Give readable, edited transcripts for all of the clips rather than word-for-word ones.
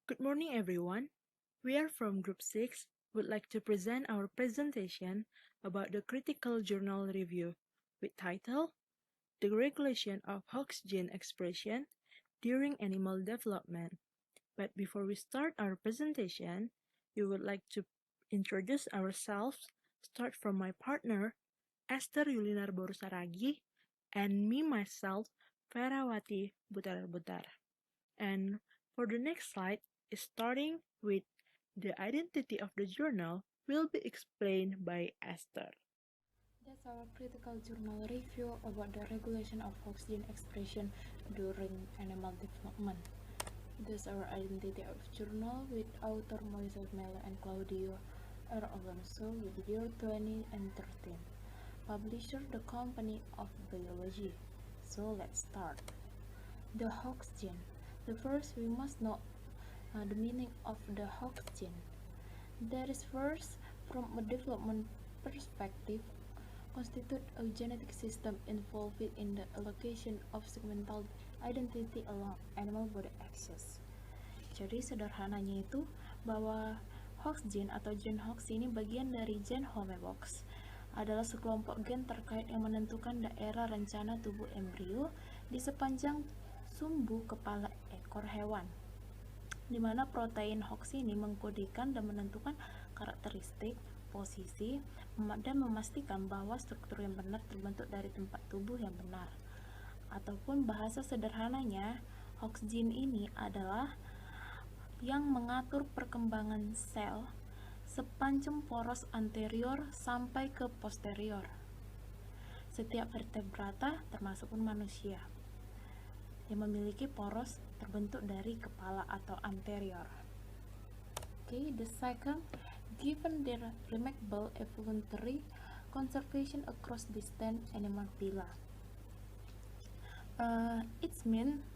Good morning, everyone. We are from Group 6, would like to present our presentation about the critical journal review with title The Regulation of Hox Gene Expression During Animal Development. But before we start our presentation, we would like to introduce ourselves, start from my partner, Esther Yulinar Borusaragi, and me myself, Ferawati Butar-butar. And for the next slide is starting with the identity of the journal will be explained by Esther. That's our critical journal review about the regulation of Hox gene expression during animal development. That's our identity of journal with author Moises Melo and Claudio R. Alonso with year 2013. Publisher the Company of Biology. So let's start. The Hox gene. The first we must know the meaning of the Hox gene. There is first, from a development perspective, constitute a genetic system involved in the allocation of segmental identity along animal body axis. Jadi sederhananya itu bahwa Hox gene atau gen Hox ini bagian dari gen homebox, adalah sekelompok gen terkait yang menentukan daerah rencana tubuh embrio di sepanjang sumbu kepala ekor hewan, di mana protein Hox ini mengkodekan dan menentukan karakteristik, posisi, dan memastikan bahwa struktur yang benar terbentuk dari tempat tubuh yang benar. Ataupun bahasa sederhananya, Hox gene ini adalah yang mengatur perkembangan sel sepanjang poros anterior sampai ke posterior. Setiap vertebrata, termasuk pun manusia, yang memiliki poros terbentuk dari kepala atau anterior. Okay, the second, given their remarkable evolutionary conservation across distant animal phyla. Its mean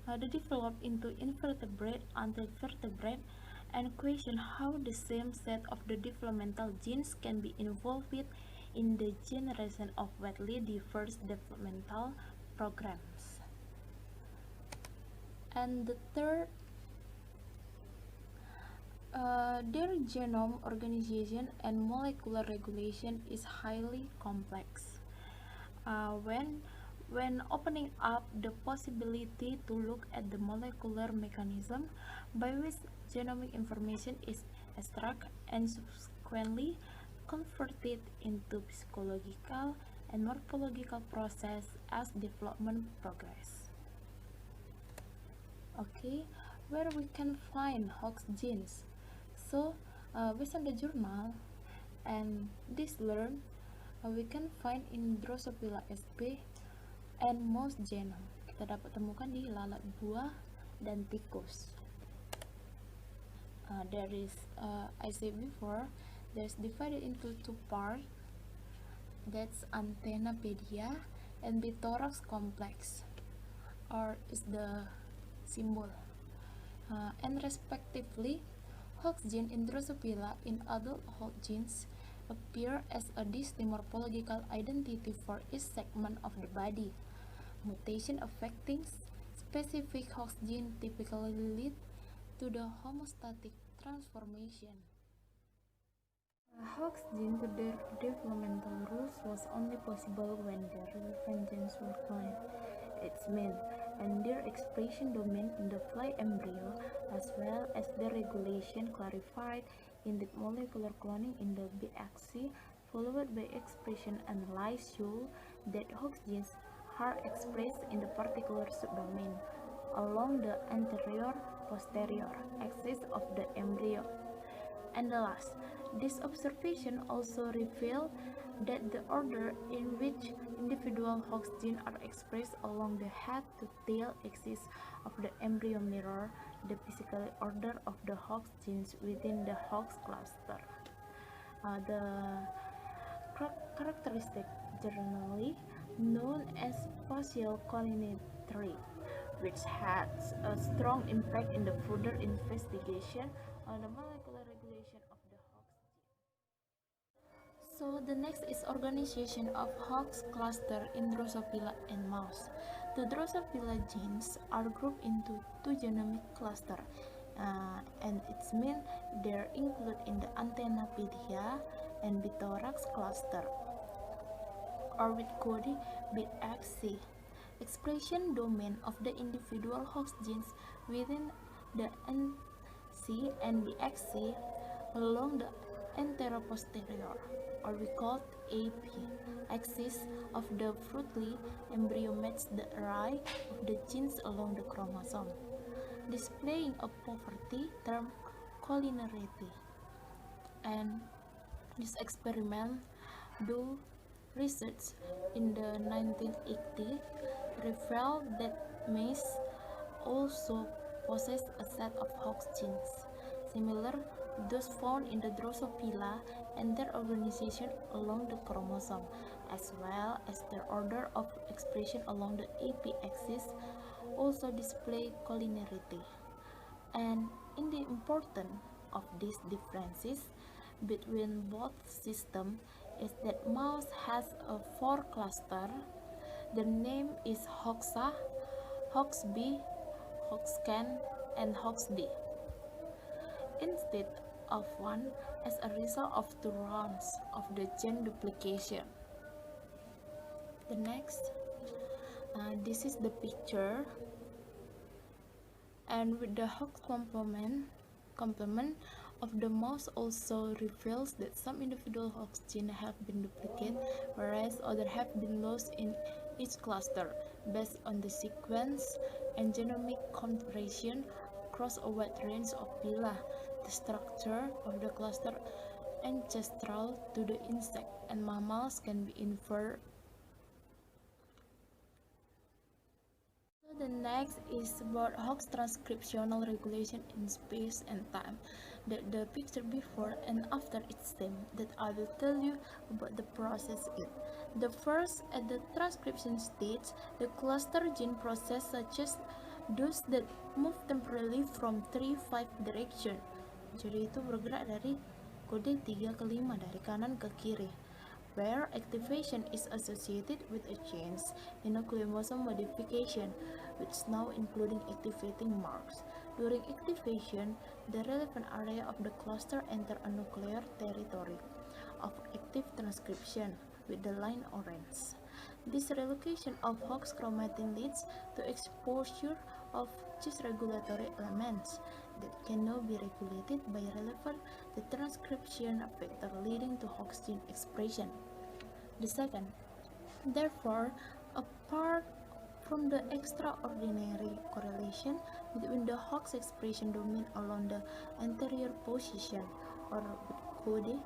they develop into invertebrate until vertebrate, and question how the same set of the developmental genes can be involved in the generation of widely diverse developmental programs. And the third, their genome organization and molecular regulation is highly complex. When opening up the possibility to look at the molecular mechanism by which genomic information is extracted and subsequently converted into physiological and morphological process as development progress. Okay, where we can find Hox genes. So, based on the journal and this learn, we can find in Drosophila sp and mouse genome. Kita dapat temukan di lalat buah dan tikus. There is, I said before, there's divided into two parts. That's antennapedia and bithorax complex, or is the symbol. And respectively, Hox gene in Drosophila in adult Hox genes appear as a distinct morphological identity for each segment of the body. Mutation affecting specific Hox gene typically lead to the homostatic transformation. Hox gene to their developmental rules was only possible when the relevant genes were cloned. Its mean and their expression domain in the fly embryo, as well as the regulation clarified in the molecular cloning in the biaxis, followed by expression analysis show that Hox genes are expressed in the particular subdomain along the anterior-posterior axis of the embryo. And the last, this observation also revealed that the order in which individual Hox genes are expressed along the head to tail axis of the embryo mirror the physical order of the Hox genes within the Hox cluster. The characteristic generally known as spatial collinearity, which has a strong impact in the further investigation on the molecular regulation of the Hox gene. So the next is organization of Hox cluster in Drosophila and mouse. The Drosophila genes are grouped into two genomic clusters, and its mean they're included in the antenna pedia and bithorax cluster, or with code bit XC. Expression domain of the individual host genes within the NC and the XC along the anteroposterior, or we call AP, axis of the fruitly embryo match the array of the genes along the chromosome, displaying a property termed collinearity. And this experiment do research in the 1980 revealed that mice also possess a set of Hox genes, similar to those found in the Drosophila, and their organization along the chromosome, as well as their order of expression along the AP axis, also display collinearity. And in the importance of these differences between both systems is that mouse has a four cluster. The name is Hoxa, Hoxb, Hoxcan, and Hoxd, instead of one, as a result of two rounds of the gene duplication. The next, this is the picture, and with the Hox complement of the mouse also reveals that some individual Hox genes have been duplicated, whereas others have been lost in each cluster, based on the sequence and genomic configuration across a wide range of phyla. The structure of the cluster ancestral to the insect and mammals can be inferred. The next is about Hox transcriptional regulation in space and time. The picture before and after its same that I will tell you about the process it. The first, at the transcription stage, the cluster gene process such as those that move temporarily from 3-5 direction. Jadi itu bergerak dari kode 3 ke 5 dari kanan ke kiri, where activation is associated with a change in a chromosome modification, which now including activating marks. During activation, the relevant area of the cluster enter a nuclear territory of active transcription with the line orange. This relocation of Hox chromatin leads to exposure of cis-regulatory elements that can now be regulated by relevant the transcription factor, leading to Hox gene expression. The second, therefore, apart from the extraordinary correlation between the Hox expression domain along the anterior position, or code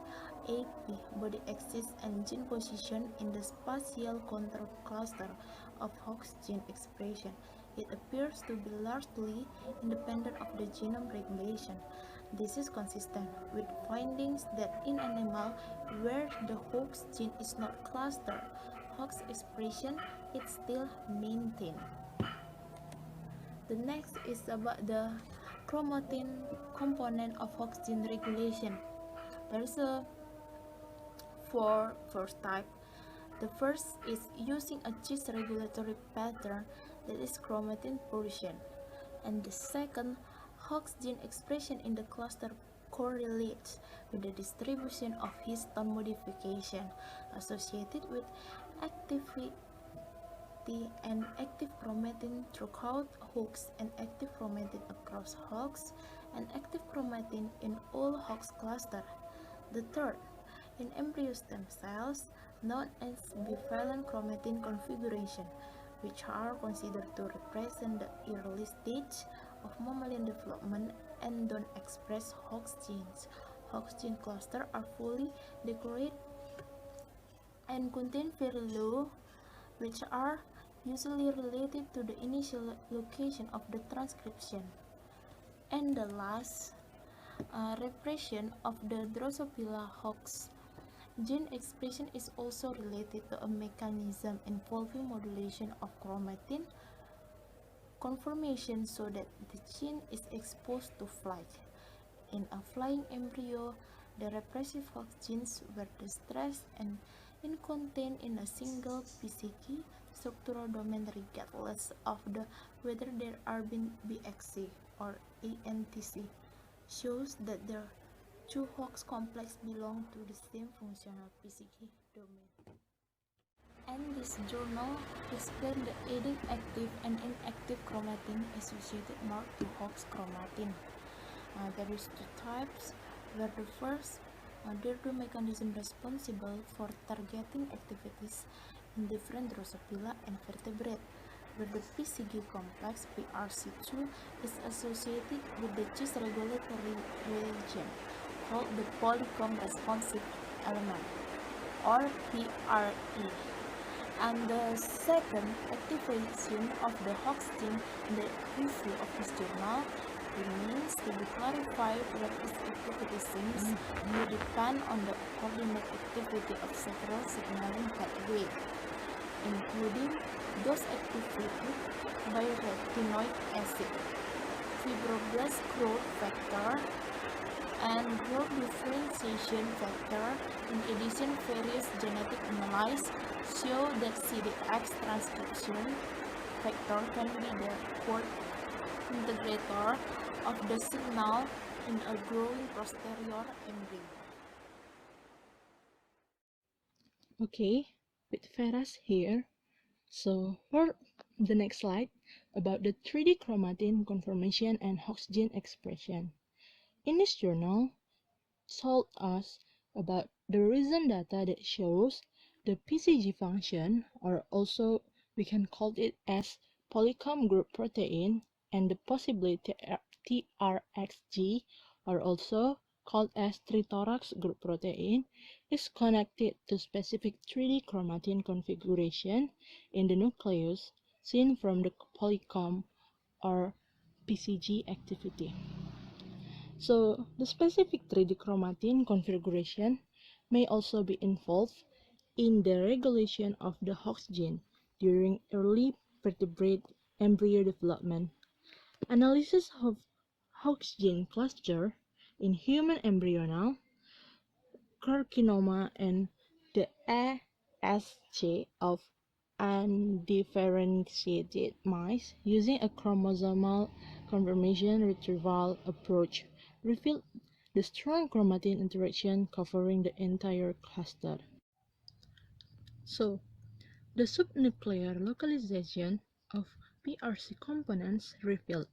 AP body axis, and gene position in the spatial control cluster of Hox gene expression, it appears to be largely independent of the genome regulation. This is consistent with findings that in animals where the Hox gene is not clustered, Hox expression is still maintained. The next is about the chromatin component of Hox gene regulation. There is a first type. The first is using a cis regulatory pattern that is chromatin portion, and the second, Hox gene expression in the cluster correlates with the distribution of histone modification associated with activity and active chromatin throughout Hox, and active chromatin across Hox, and active chromatin in all Hox cluster. The third, in embryo stem cells, known as bivalent chromatin configuration, which are considered to represent the early stage of mammalian development and don't express Hox genes. Hox gene clusters are fully decorated and contain very low, which are usually related to the initial location of the transcription. And the last, repression of the Drosophila Hox gene expression is also related to a mechanism involving modulation of chromatin conformation so that the gene is exposed to flight. In a flying embryo, the repressive Hox genes were distressed and contained in a single PCK structural domain regardless of whether there are been BXC or ANTC, shows that the two Hox complexes belong to the same functional PCG domain. And this journal explains the aiding active and inactive chromatin associated mark to Hox chromatin. There is two types, where the first, there are the mechanisms responsible for targeting activities in different Drosophila and vertebrate, where the PCG complex PRC2 is associated with the cis regulatory region called the polycomb responsive element, or PRE. And the second, activation of the Hox gene in the review of this journal remains to be clarified where its activity seems will depend on the coordinate activity of several signaling pathways, including those activated by retinoic acid, fibroblast growth factor, and growth differentiation factor. In addition, various genetic analyses show that CDX transcription factor can be the core integrator of the signal in a growing posterior embryo. Okay, with Feras here. So for the next slide, about the 3D chromatin conformation and Hox gene expression. In this journal, told us about the recent data that shows the PCG function, or also we can call it as polycomb group protein, and the possibility TRXG, or also called as trithorax group protein, is connected to specific 3D chromatin configuration in the nucleus seen from the polycomb or PCG activity. So the specific 3D chromatin configuration may also be involved in the regulation of the Hox gene during early vertebrate embryo development. Analysis of Hox gene cluster in human embryonal carcinoma and the ASC of undifferentiated mice using a chromosomal confirmation retrieval approach revealed the strong chromatin interaction covering the entire cluster. So, the subnuclear localization of PRC components revealed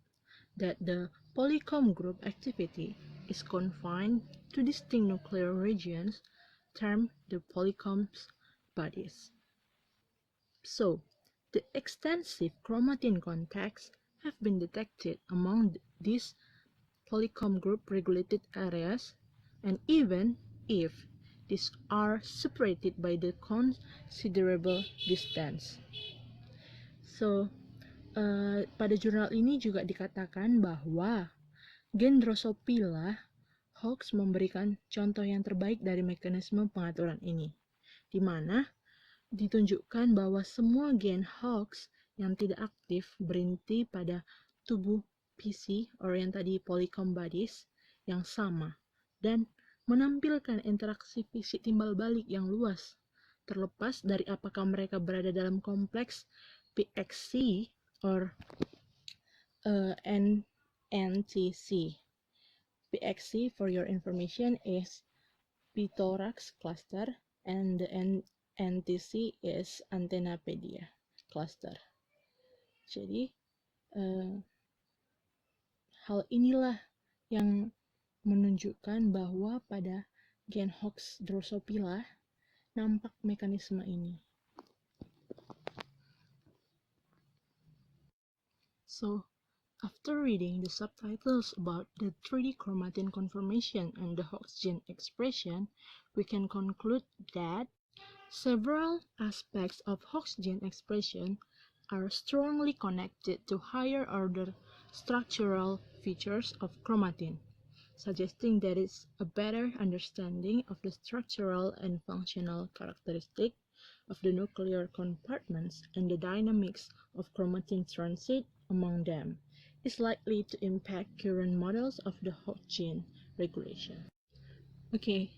that the polycomb group activity is confined to distinct nuclear regions termed the polycomb bodies. So, the extensive chromatin contacts have been detected among these polycomb group regulated areas, and even if these are separated by the considerable distance. So, pada jurnal ini juga dikatakan bahwa gen Drosophila Hox memberikan contoh yang terbaik dari mekanisme pengaturan ini, di mana ditunjukkan bahwa semua gen Hox yang tidak aktif berhenti pada tubuh PC or yang tadi polycomb bodies yang sama dan menampilkan interaksi fisik timbal balik yang luas terlepas dari apakah mereka berada dalam kompleks PXC or NTC. PXC, for your information, is Butar-butar cluster, and the NTC is Antennapedia cluster. Jadi, hal inilah yang menunjukkan bahwa pada gen Hox Drosophila nampak mekanisme ini. So, after reading the subtitles about the 3D chromatin conformation and the Hox gene expression, we can conclude that several aspects of Hox gene expression are strongly connected to higher order structural features of chromatin, suggesting there is a better understanding of the structural and functional characteristics of the nuclear compartments and the dynamics of chromatin transit among them is likely to impact current models of the Hox gene regulation. Okay,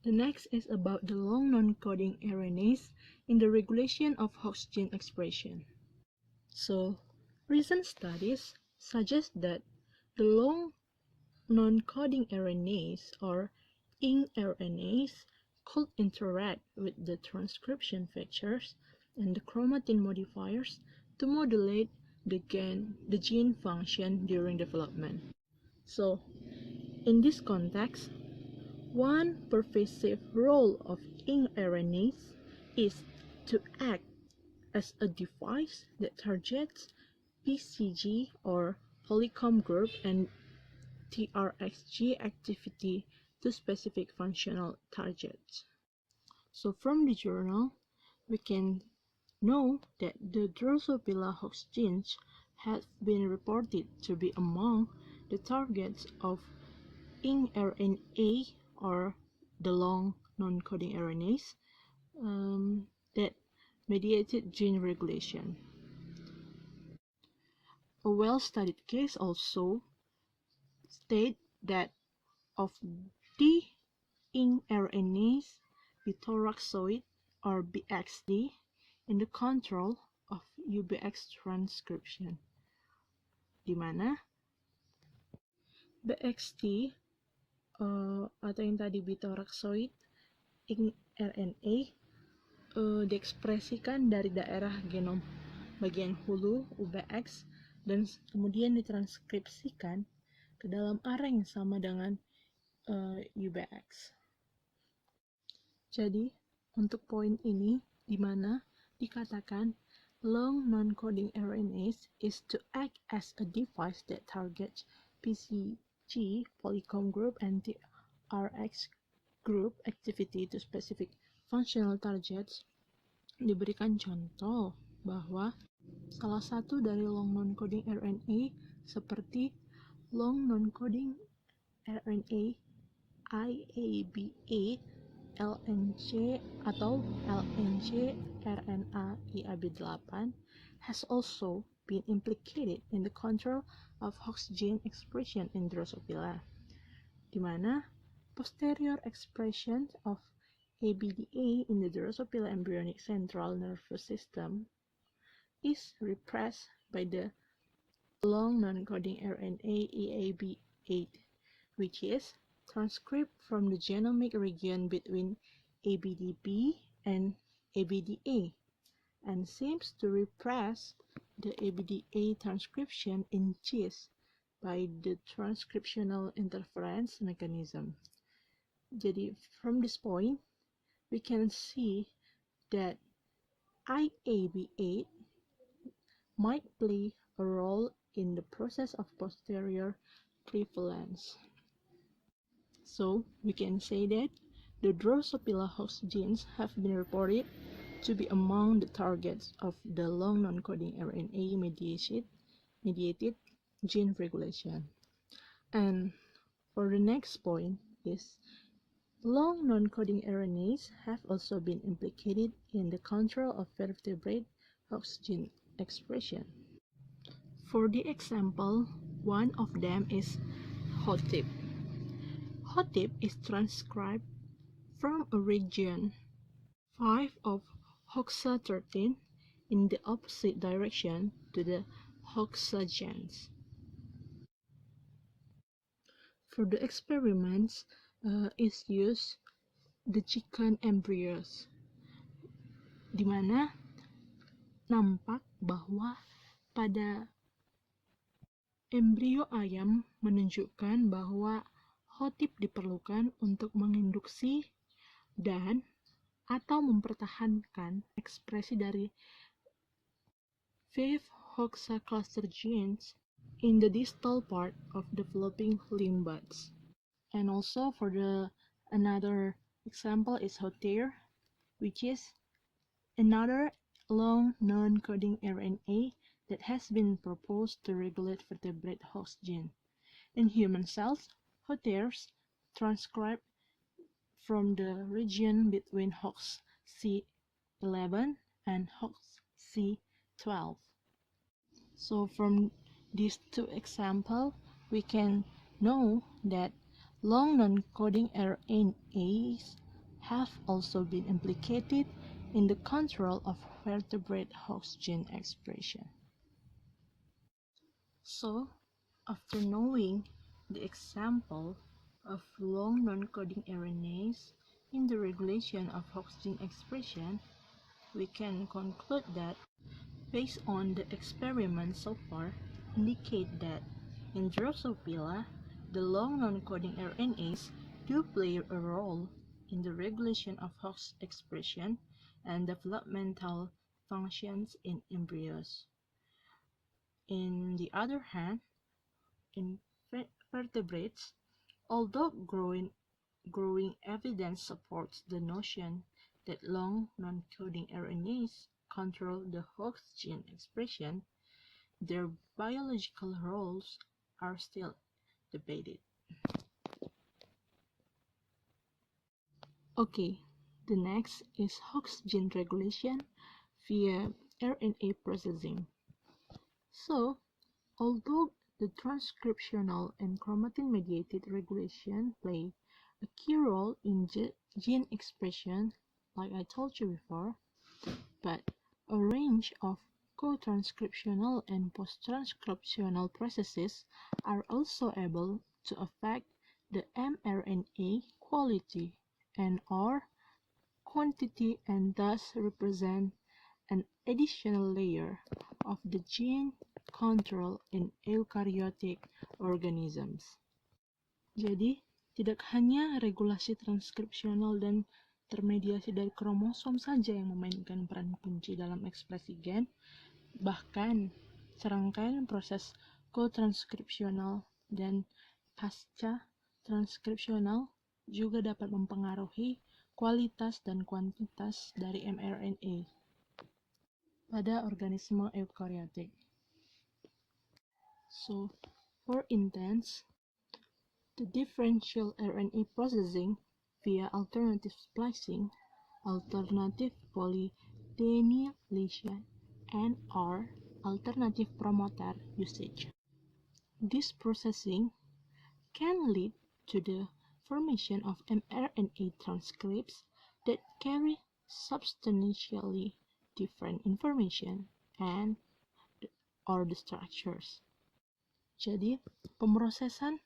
the next is about the long non-coding RNAs in the regulation of Hox gene expression. So, recent studies suggest that The long non-coding RNAs or ing-RNAs could interact with the transcription factors and the chromatin modifiers to modulate the gene function during development. So, in this context, one pervasive role of ing-RNAs is to act as a device that targets PCG or polycomb group and TRXG activity to specific functional targets. So from the journal, we can know that the Drosophila host genes have been reported to be among the targets of ing-RNA or the long non-coding RNAs that mediated gene regulation. A well-studied case also states that of the ing-RNAs bitoraxoid or BXD in the control of UBX transcription, di mana BXD atau yang tadi bitoraxoid ing-RNA diekspresikan dari daerah genom bagian hulu UBX dan kemudian ditranskripsikan ke dalam array yang sama dengan UBX. Jadi, untuk poin ini di mana dikatakan long non-coding RNAs is to act as a device that targets PCG, polycomb group, and TRX group activity to specific functional targets, diberikan contoh bahwa salah satu dari long non-coding RNA seperti long non-coding RNA IAB8, LNC atau LNC RNA IAB8 has also been implicated in the control of host gene expression in Drosophila, di mana posterior expression of ABDA in the Drosophila embryonic central nervous system is repressed by the long non-coding RNA EAB8, which is transcribed from the genomic region between ABDB and ABDA, and seems to repress the ABDA transcription in GIS by the transcriptional interference mechanism. Jadi, from this point, we can see that IAB8 might play a role in the process of posterior prevalence. So, we can say that the Drosophila host genes have been reported to be among the targets of the long non-coding RNA mediated gene regulation. And for the next point is long non-coding RNAs have also been implicated in the control of vertebrate host gene expression. For the example, one of them is HOTIP. HOTIP is transcribed from a region 5 of HOXA13 in the opposite direction to the HOXA genes. For the experiments, is used the chicken embryos, di mana nampak bahwa pada embrio ayam menunjukkan bahwa HOTIP diperlukan untuk menginduksi dan atau mempertahankan ekspresi dari 5 HOXA cluster genes in the distal part of developing limb buds. And also for the another example is HOTIR, which is another long non-coding RNA that has been proposed to regulate vertebrate host gene. In human cells, HOTIRs transcribe from the region between HOXC11 and HOXC12. So from these two examples, we can know that long non-coding RNAs have also been implicated in the control of vertebrate host gene expression. So, After knowing the example of long non-coding RNAs in the regulation of Hox gene expression, we can conclude that, based on the experiments so far, indicate that in Drosophila, the long non-coding RNAs do play a role in the regulation of Hox expression and developmental functions in embryos. On the other hand, in vertebrates, although growing evidence supports the notion that long non-coding RNAs control the Hox gene expression, their biological roles are still debated. Okay, the next is Hox gene regulation via RNA processing. So, although the transcriptional and chromatin-mediated regulation play a key role in gene expression, like I told you before, but a range of co-transcriptional and post-transcriptional processes are also able to affect the mRNA quality and/or quantity, and thus represent an additional layer of the gene control in eukaryotic organisms. Jadi, tidak hanya regulasi transkripsional dan termediasi dari kromosom saja yang memainkan peran kunci dalam ekspresi gen, bahkan serangkaian proses kotranskripsional dan pasca transkripsional juga dapat mempengaruhi kualitas dan kuantitas dari mRNA pada organisme eukaryotik. So, for instance, the differential RNA processing via alternative splicing, alternative polydenylation, and/or alternative promoter usage. This processing can lead to the formation of mRNA transcripts that carry substantially different information and/or the structures. Jadi, pemrosesan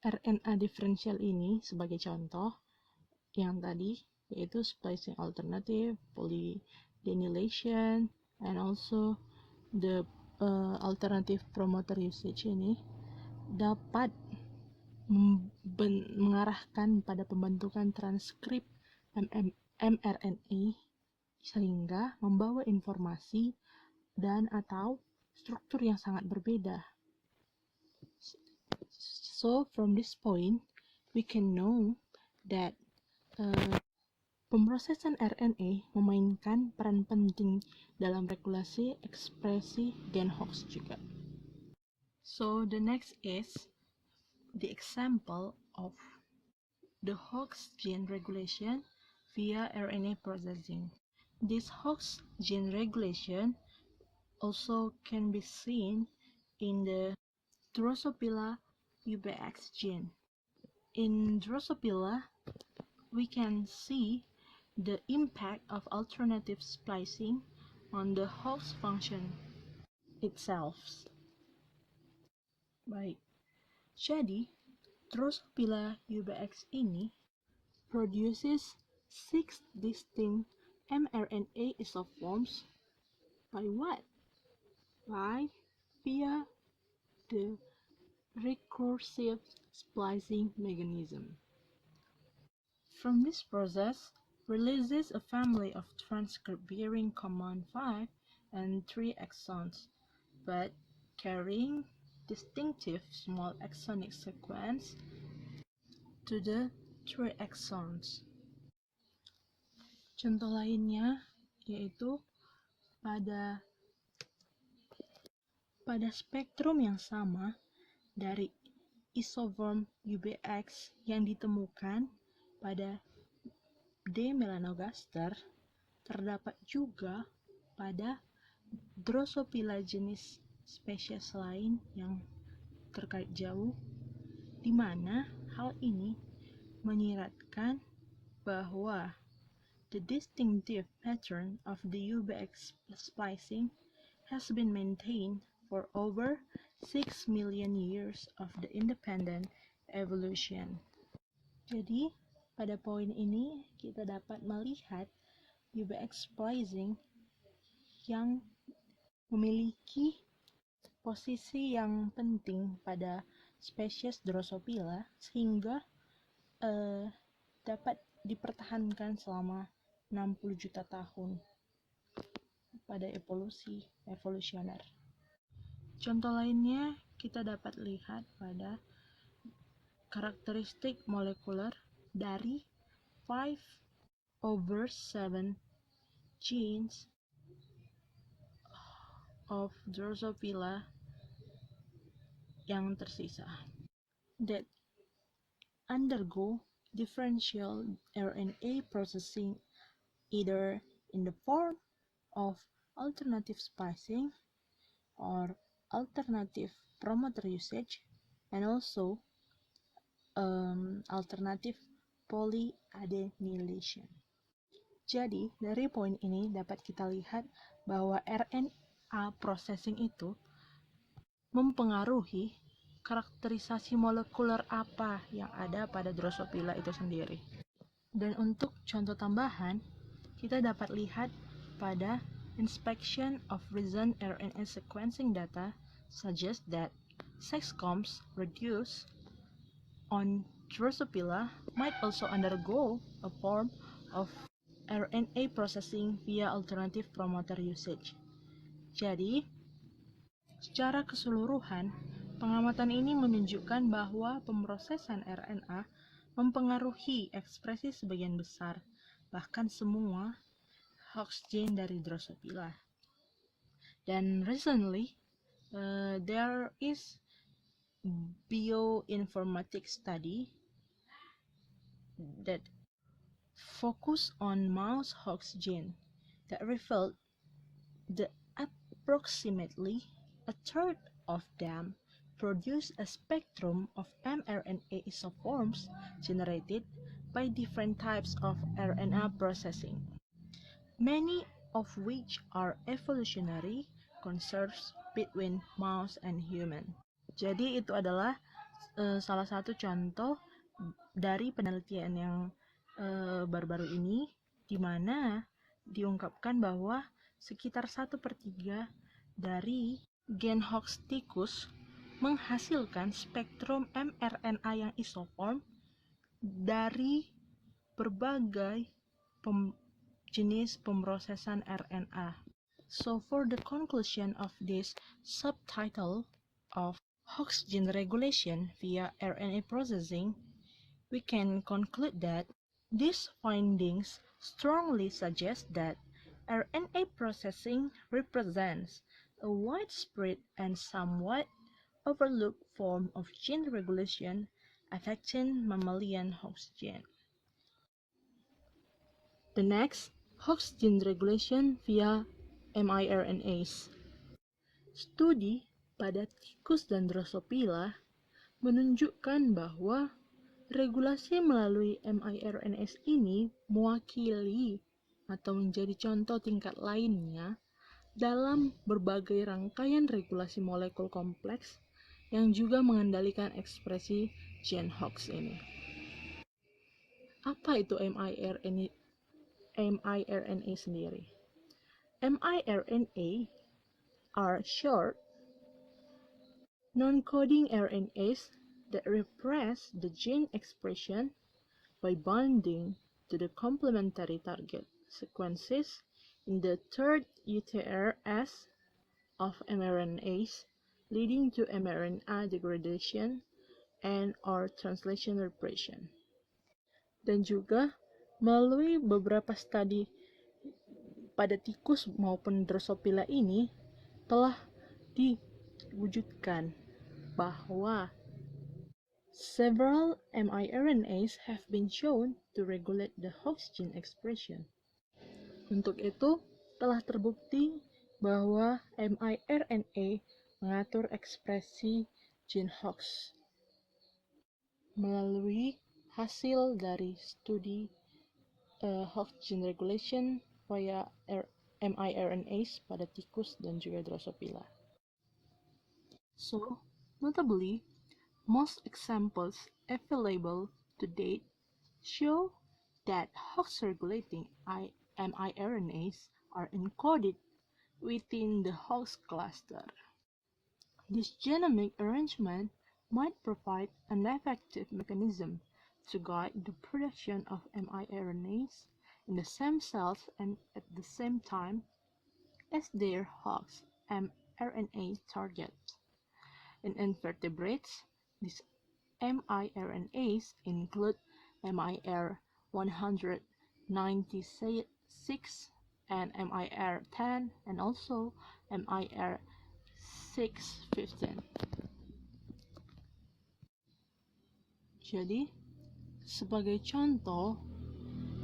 RNA diferensial ini sebagai contoh yang tadi yaitu splicing alternative, polydenylation, and also the alternative promoter usage ini dapat mengarahkan pada pembentukan transkrip mRNA sehingga membawa informasi dan atau struktur yang sangat berbeda. So from this point, we can know that pemrosesan RNA memainkan peran penting dalam regulasi ekspresi gen Hox juga. So the next is the example of the Hox gene regulation via RNA processing. This Hox gene regulation also can be seen in the Drosophila UBX gene. In Drosophila, we can see the impact of alternative splicing on the Hox function itself. Baik, jadi Drosophila UBX ini produces 6 distinct mRNA isoforms by what? Via the recursive splicing mechanism. From this process releases a family of transcript bearing common 5 and 3 exons, but carrying distinctive small exonic sequence to the 3 exons. Contoh lainnya yaitu pada spektrum yang sama dari isoform UBX yang ditemukan pada D. melanogaster, terdapat juga pada Drosophila jenis spesies lain yang terkait jauh, di mana hal ini menyiratkan bahwa the distinctive pattern of the UBX splicing has been maintained for over 6 million years of the independent evolution. Jadi, pada poin ini kita dapat melihat UBX splicing yang memiliki posisi yang penting pada spesies Drosophila sehingga dapat dipertahankan selama 60 juta tahun pada evolusioner. Contoh lainnya kita dapat lihat pada karakteristik molekuler dari 5/7 genes of Drosophila yang tersisa that undergo differential RNA processing either in the form of alternative splicing or alternative promoter usage and also alternative polyadenylation. Jadi, dari poin ini dapat kita lihat bahwa RNA processing itu mempengaruhi karakterisasi molekuler apa yang ada pada Drosophila itu sendiri. Dan untuk contoh tambahan, kita dapat lihat pada inspection of recent RNA sequencing data suggest that sex chromosomes reduced on Drosophila might also undergo a form of RNA processing via alternative promoter usage. Jadi, secara keseluruhan, pengamatan ini menunjukkan bahwa pemrosesan RNA mempengaruhi ekspresi sebagian besar, bahkan semua host gene dari Drosophila. Dan recently, there is bioinformatics study that focus on mouse host gene that revealed that approximately a third of them produce a spectrum of mRNA isoforms generated by different types of RNA processing, many of which are evolutionary concerns between mouse and human. Jadi itu adalah salah satu contoh dari penelitian yang baru-baru ini, di mana diungkapkan bahwa sekitar 1/3 dari gen host tikus menghasilkan spektrum mRNA yang isoform dari berbagai jenis pemrosesan RNA. So for the conclusion of this subtitle of host gene regulation via RNA processing, we can conclude that these findings strongly suggest that RNA processing represents a widespread and somewhat overlooked form of gene regulation affecting mammalian host gene. The next, host gene regulation via miRNAs. Studi pada tikus dan Drosophila menunjukkan bahwa regulasi melalui miRNAs ini mewakili atau menjadi contoh tingkat lainnya dalam berbagai rangkaian regulasi molekul kompleks yang juga mengendalikan ekspresi gen host ini. Apa itu miRNA sendiri? miRNA are short, non-coding RNAs that repress the gene expression by binding to the complementary target sequences in the third UTRS of mRNAs, leading to mRNA degradation and/or translation repression. Dan juga melalui beberapa studi pada tikus maupun Drosophila ini telah diwujudkan bahwa several miRNAs have been shown to regulate the host gene expression. Untuk itu, telah terbukti bahwa miRNA mengatur ekspresi gene host melalui hasil dari studi host gene regulation via miRNAs pada tikus dan juga Drosophila. So, notably, most examples available to date show that Hox-regulating miRNAs are encoded within the Hox cluster. This genomic arrangement might provide an effective mechanism to guide the production of miRNAs in the same cells and at the same time as their Hox mRNA target. In invertebrates, these miRNAs include MIR196 and MIR10 and also MIR615. Jadi, sebagai contoh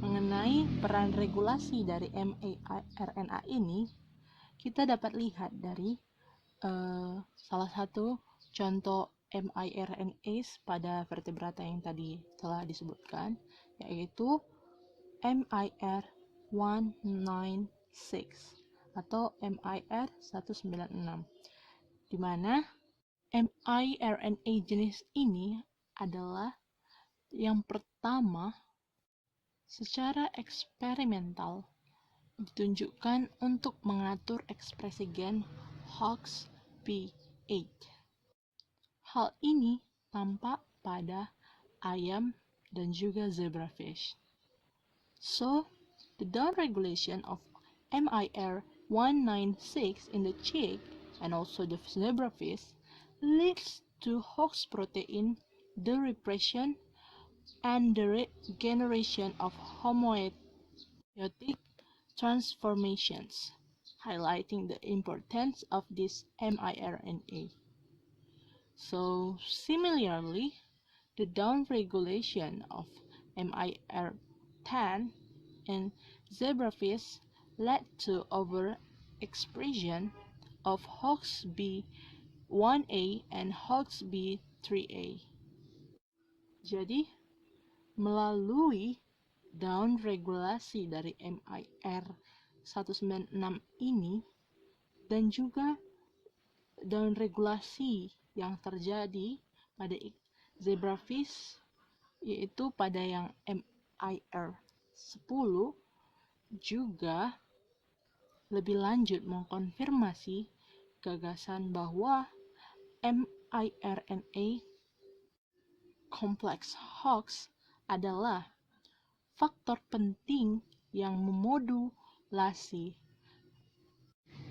mengenai peran regulasi dari mRNA ini, kita dapat lihat dari salah satu contoh miRNAs pada vertebrata yang tadi telah disebutkan, yaitu MIR196 atau MIR196, di mana miRNA jenis ini adalah yang pertama secara eksperimental ditunjukkan untuk mengatur ekspresi gen HOXP8. Hal ini tampak pada ayam dan juga zebrafish. So, the downregulation of MIR196 in the chick and also the zebrafish leads to Hox protein derepression and the regeneration of homoabiotic transformations, highlighting the importance of this miRNA. So, similarly, the downregulation of MIR10 in zebrafish led to overexpression of HOXB1A and HOXB3A. Jadi, melalui downregulasi dari MIR196 ini dan juga downregulasi yang terjadi pada zebrafish, yaitu pada yang MIR10, juga lebih lanjut mengkonfirmasi gagasan bahwa miRNA kompleks Hox adalah faktor penting yang memodulasi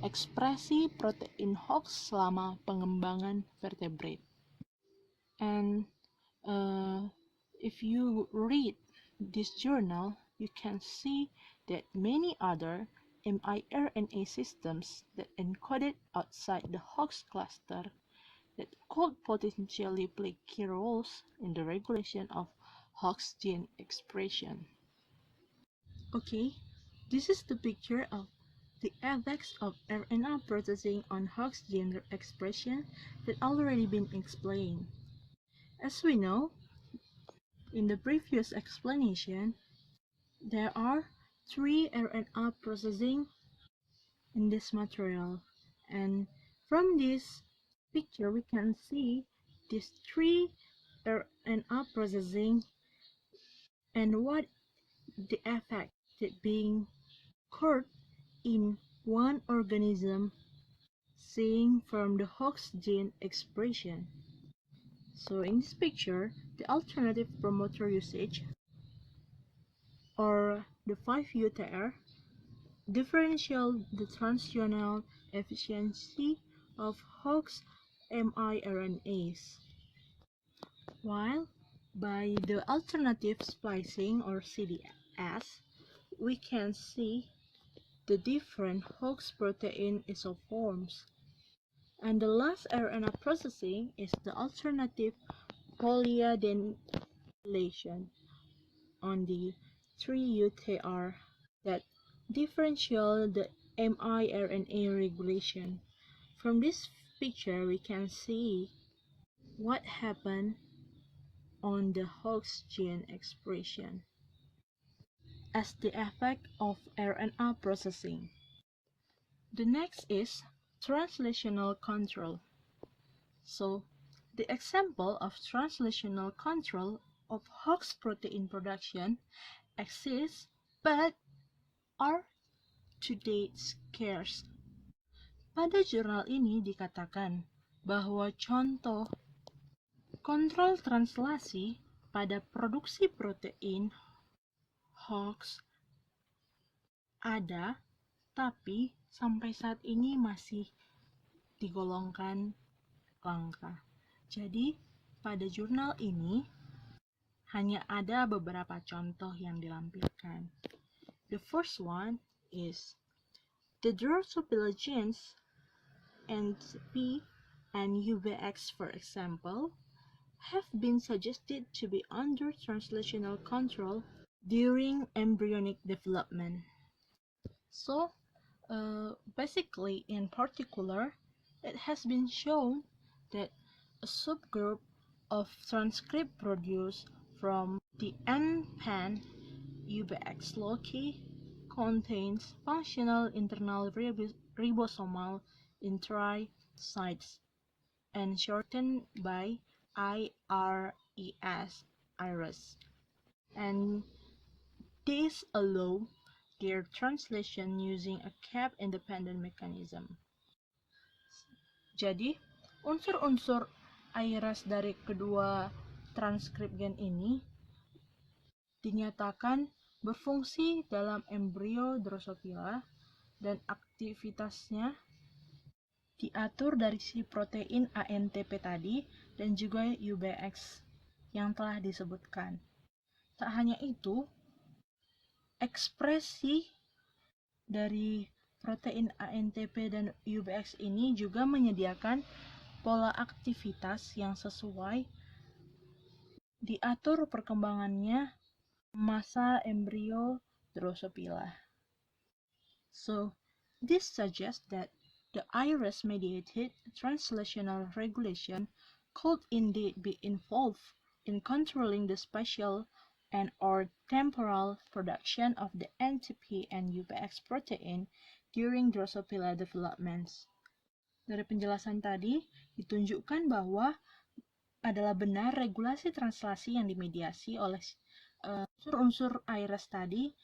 ekspresi protein Hox selama pengembangan vertebrate. And if you read this journal, you can see that many other miRNA systems that encoded outside the Hox cluster that could potentially play key roles in the regulation of Hox gene expression. Okay, this is the picture of the effects of RNA processing on Hox gene expression that already been explained. As we know, in the previous explanation, there are 3 RNA processing in this material, and from this picture we can see these 3 RNA processing and what the effect that being occurred in one organism seeing from the Hox gene expression. So in this picture, the alternative promoter usage or the 5UTR differential the transgenial efficiency of Hox miRNAs, while by the alternative splicing or CDS, we can see the different Hox protein isoforms. And the last RNA processing is the alternative polyadenylation on the 3UTR that differential the miRNA regulation. From this picture, we can see what happened on the Hox gene expression as the effect of RNA processing. The next is translational control. So, the example of translational control of host protein production exists but are to date scarce. Pada jurnal ini dikatakan bahwa contoh kontrol translasi pada produksi protein hoax ada, tapi sampai saat ini masih digolongkan langka. Jadi, pada jurnal ini hanya ada beberapa contoh yang dilampirkan. The first one is the Drosophila genes NP and UBX, for example, have been suggested to be under translational control during embryonic development. So, basically, in particular, it has been shown that a subgroup of transcript produced from the NPAN UBX loci contains functional internal ribosomal intrasites and shortened by IRES, and these allow their translation using a cap-independent mechanism. Jadi, unsur-unsur IRES dari kedua transkrip gen ini dinyatakan berfungsi dalam embrio Drosophila dan aktivitasnya diatur dari si protein ANTP tadi dan juga UBX yang telah disebutkan. Tak hanya itu, ekspresi dari protein ANTP dan UBX ini juga menyediakan pola aktivitas yang sesuai diatur perkembangannya masa embrio Drosophila. So, this suggests that the iris-mediated translational regulation could indeed be involved in controlling the spatial and/or temporal production of the NTP and UBX protein during Drosophila developments. Dari penjelasan tadi, ditunjukkan bahwa adalah benar regulasi translasi yang dimediasi oleh unsur-unsur iris tadi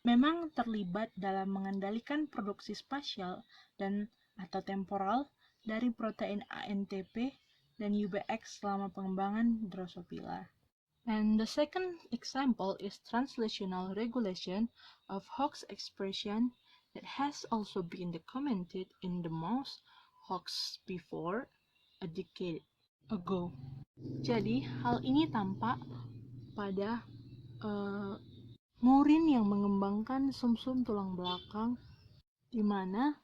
memang terlibat dalam mengendalikan produksi spasial dan atau temporal dari protein ANTP dan UBX selama pengembangan Drosophila. And the second example is translational regulation of hoax expression that has also been documented in the mouse hoax before a decade ago. Jadi, hal ini tampak pada murin yang mengembangkan sumsum tulang belakang, di mana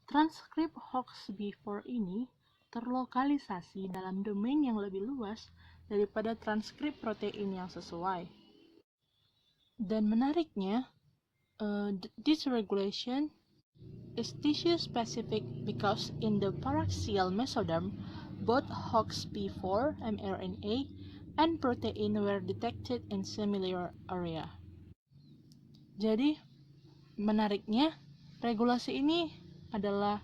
transkrip HOXB4 ini terlokalisasi dalam domain yang lebih luas daripada transkrip protein yang sesuai. Dan menariknya, this regulation is tissue specific because in the paraxial mesoderm, both HOXB4 mRNA and protein were detected in similar area. Jadi, menariknya, regulasi ini adalah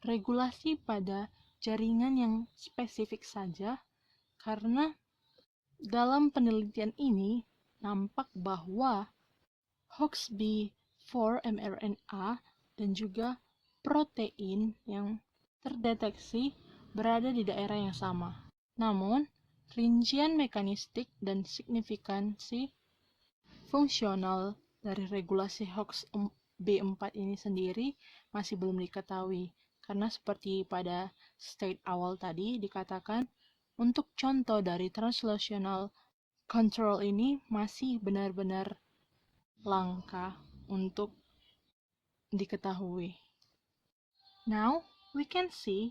regulasi pada jaringan yang spesifik saja, karena dalam penelitian ini nampak bahwa HOXB4 mRNA dan juga protein yang terdeteksi berada di daerah yang sama. Namun, rincian mekanistik dan signifikansi fungsional dari regulasi HOXB4 ini sendiri masih belum diketahui, karena seperti pada state awal tadi dikatakan, untuk contoh dari translational control ini masih benar-benar langka untuk diketahui. Now, we can see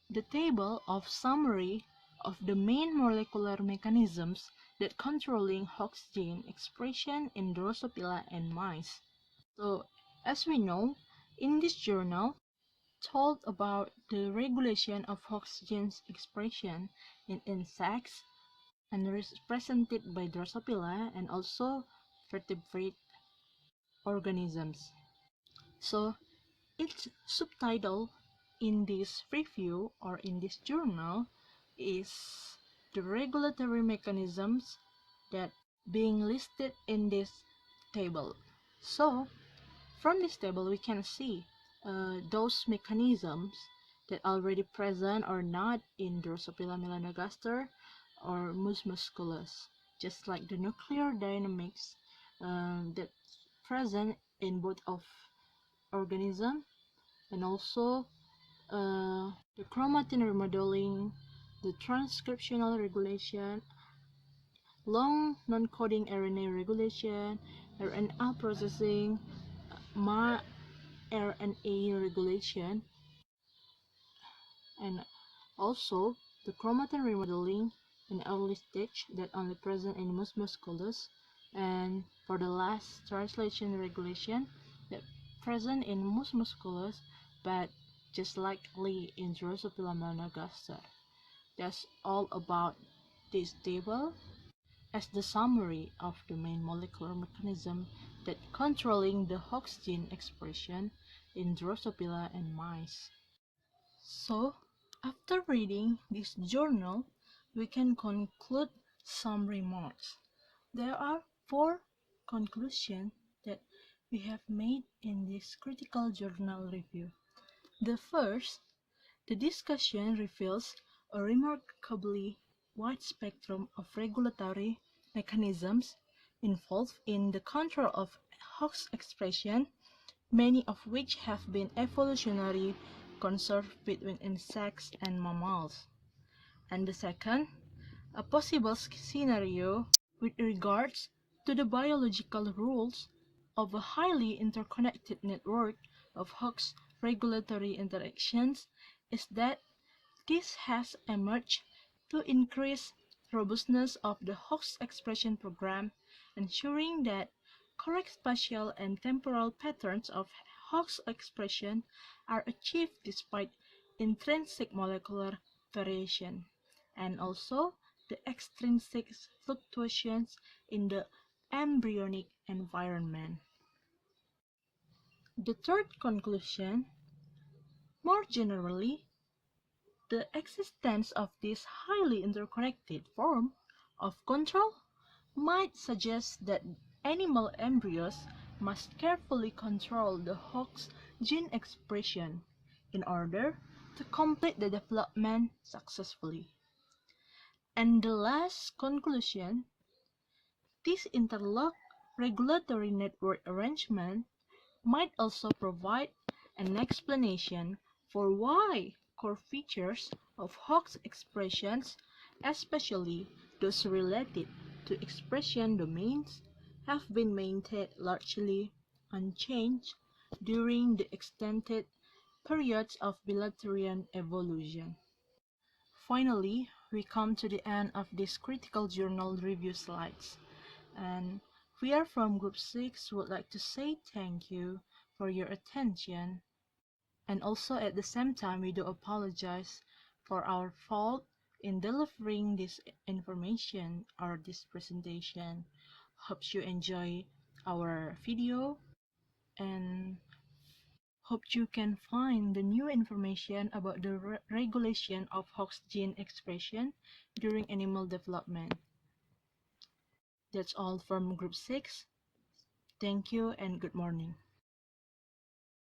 the table of summary of the main molecular mechanisms that controlling Hox gene expression in Drosophila and mice. So, as we know, in this journal, told about the regulation of Hox genes expression in insects and represented by Drosophila and also vertebrate organisms. So, its subtitle in this review or in this journal is the regulatory mechanisms that being listed in this table. So from this table we can see those mechanisms that already present or not in Drosophila melanogaster or Mus musculus, just like the nuclear dynamics that's present in both of organism, and also the chromatin remodeling, the transcriptional regulation, long non-coding RNA regulation, RNA processing, mRNA regulation, and also the chromatin remodeling in early stage that only present in Mus musculus, and for the last translation regulation that present in Mus musculus but just likely in Drosophila melanogaster. That's all about this table as the summary of the main molecular mechanism that controlling the Hox gene expression in Drosophila and mice. So, after reading this journal, we can conclude some remarks. There are four conclusions that we have made in this critical journal review. The first, the discussion reveals a remarkably wide spectrum of regulatory mechanisms involved in the control of Hox expression, many of which have been evolutionarily conserved between insects and mammals. And the second, a possible scenario with regards to the biological rules of a highly interconnected network of Hox regulatory interactions is that this has emerged to increase robustness of the Hox expression program, ensuring that correct spatial and temporal patterns of Hox expression are achieved despite intrinsic molecular variation, and also the extrinsic fluctuations in the embryonic environment. The third conclusion, more generally, the existence of this highly interconnected form of control might suggest that animal embryos must carefully control the Hox gene expression in order to complete the development successfully. And the last conclusion, this interlocked regulatory network arrangement might also provide an explanation for why core features of Hox expressions, especially those related to expression domains, have been maintained largely unchanged during the extended periods of bilaterian evolution. Finally, we come to the end of this critical journal review slides, and we are from Group 6 would like to say thank you for your attention, and also at the same time we do apologize for our fault in delivering this information or this presentation. Hope you enjoy our video, and hope you can find the new information about the regulation of Hox gene expression during animal development. That's all from Group 6. Thank you and good morning.